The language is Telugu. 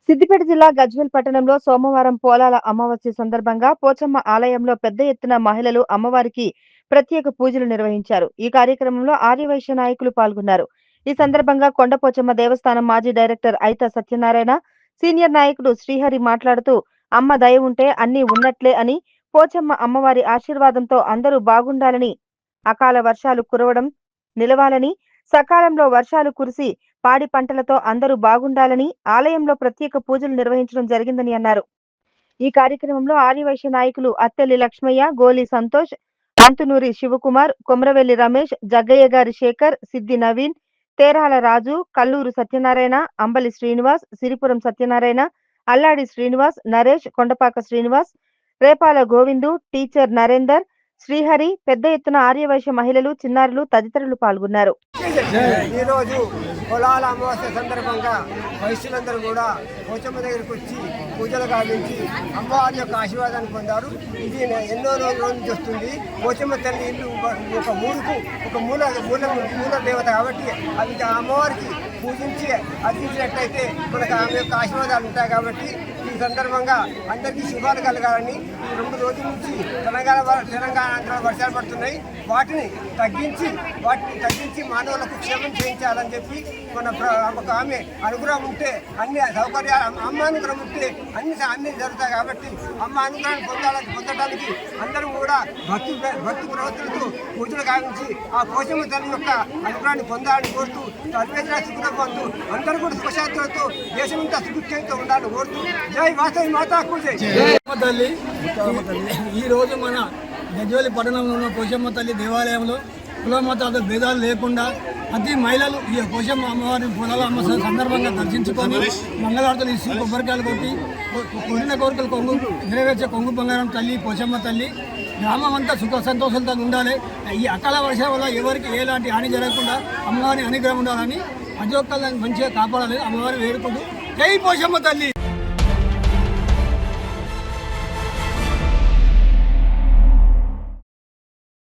సిద్దిపేట జిల్లా గజ్వేల్ పట్టణంలో సోమవారం పోలాల అమావాస్య సందర్భంగా పోచమ్మ ఆలయంలో పెద్ద ఎత్తున మహిళలు అమ్మవారికి ప్రత్యేక పూజలు నిర్వహించారు. ఈ కార్యక్రమంలో ఆర్యవైశ్య నాయకులు పాల్గొన్నారు. ఈ సందర్భంగా కొండపోచమ్మ దేవస్థానం మాజీ డైరెక్టర్ ఐత సత్యనారాయణ, సీనియర్ నాయకుడు శ్రీహరి మాట్లాడుతూ అమ్మ దయ ఉంటే అన్నీ ఉన్నట్లే అని, పోచమ్మ అమ్మవారి ఆశీర్వాదంతో అందరూ బాగుండాలని, అకాల వర్షాలు కురవడం నిలవాలని, సకాలంలో వర్షాలు కురిసి పాడి పంటలతో అందరూ బాగుండాలని ఆలయంలో ప్రత్యేక పూజలు నిర్వహించడం జరిగిందని అన్నారు. ఈ కార్యక్రమంలో ఆర్యవైశ్య నాయకులు అత్తెల్లి లక్ష్మయ్య, గోలి సంతోష్, అంతునూరి శివకుమార్, కొమరవెల్లి రమేష్, జగ్గయ్య గారి శేఖర్, సిద్ది నవీన్, తేరాల రాజు, కల్లూరు సత్యనారాయణ, అంబలి శ్రీనివాస్, సిరిపురం సత్యనారాయణ, అల్లాడి శ్రీనివాస్, నరేష్, కొండపాక శ్రీనివాస్, రేపాల గోవిందు, టీచర్ నరేందర్, శ్రీహరి, పెద్ద ఎత్తున ఆర్యవైశ్య మహిళలు, చిన్నారులు తదితరులు పాల్గొన్నారు. ఈరోజు పొలాల అమావాస్య సందర్భంగా వైశ్యులందరూ కూడా పోచమ్మ దగ్గరికి వచ్చి పూజలు గావించి అమ్మవారి యొక్క ఆశీర్వాదాన్ని పొందారు. ఇది ఎన్నో రోజుల నుంచి వస్తుంది. పోచమ్మ తల్లి ఇల్లు ఒక ఊరుకు ఒక మూల దేవత కాబట్టి అది అమ్మవారికి పూజించి అర్జించినట్లయితే మనకు ఆమె యొక్క ఆశీర్వాదాలు ఉంటాయి. కాబట్టి ఈ సందర్భంగా అందరికీ శుభాలు కలగాలని, ఈ 2 రోజుల నుంచి తెలంగాణ ఆంధ్ర వర్షాలు పడుతున్నాయి. వాటిని తగ్గించి మానవులకు క్షేమం చేయించాలని చెప్పి ఒక ఆమె అనుగ్రహం ఉంటే అన్ని సౌకర్యాలు, అమ్మ అనుగ్రహం ఉంటే అన్ని జరుగుతాయి. కాబట్టి అమ్మ అనుగ్రహాన్ని పొందడానికి అందరూ కూడా భక్తి ప్రవర్తనతో పూజలు గావించి ఆ పోషమ్మ తల్లి యొక్క అనుగ్రహాన్ని పొందాలని కోరుతూ, సర్వేశ్వర సుఖ పొందు అందరూ కూడా సుఖశాంతులతో దేశమంతా సుభిక్షంతో ఉండాలని కోరుతూ, జై వాసవి మాతాకు జై. తల్లి ఈరోజు మన గజ్వేల్ పట్టణంలో ఉన్న పోషమ్మ తల్లి దేవాలయంలో కులమతాల భేదాలు లేకుండా ప్రతి మహిళలు ఈ పోషమ్మ అమ్మవారిని పొలాల అమావాస్య సందర్భంగా దర్శించుకొని మంగళారతులు ఇచ్చి కొబ్బరికాయలు కొట్టి కోరిన కోరికలు నెరవేర్చే కొంగు బంగారం తల్లి పోషమ్మ తల్లి గ్రామం అంతా సుఖ సంతోషాలతో ఉండాలి. ఈ అకాల వర్షం వల్ల ఎవరికి ఎలాంటి హాని జరగకుండా అమ్మవారి అనుగ్రహం ఉండాలని ప్రతి ఒక్కళ్ళని మంచిగా కాపాడాలని అమ్మవారిని వేడుకుంటూ జై పోషమ్మ తల్లి.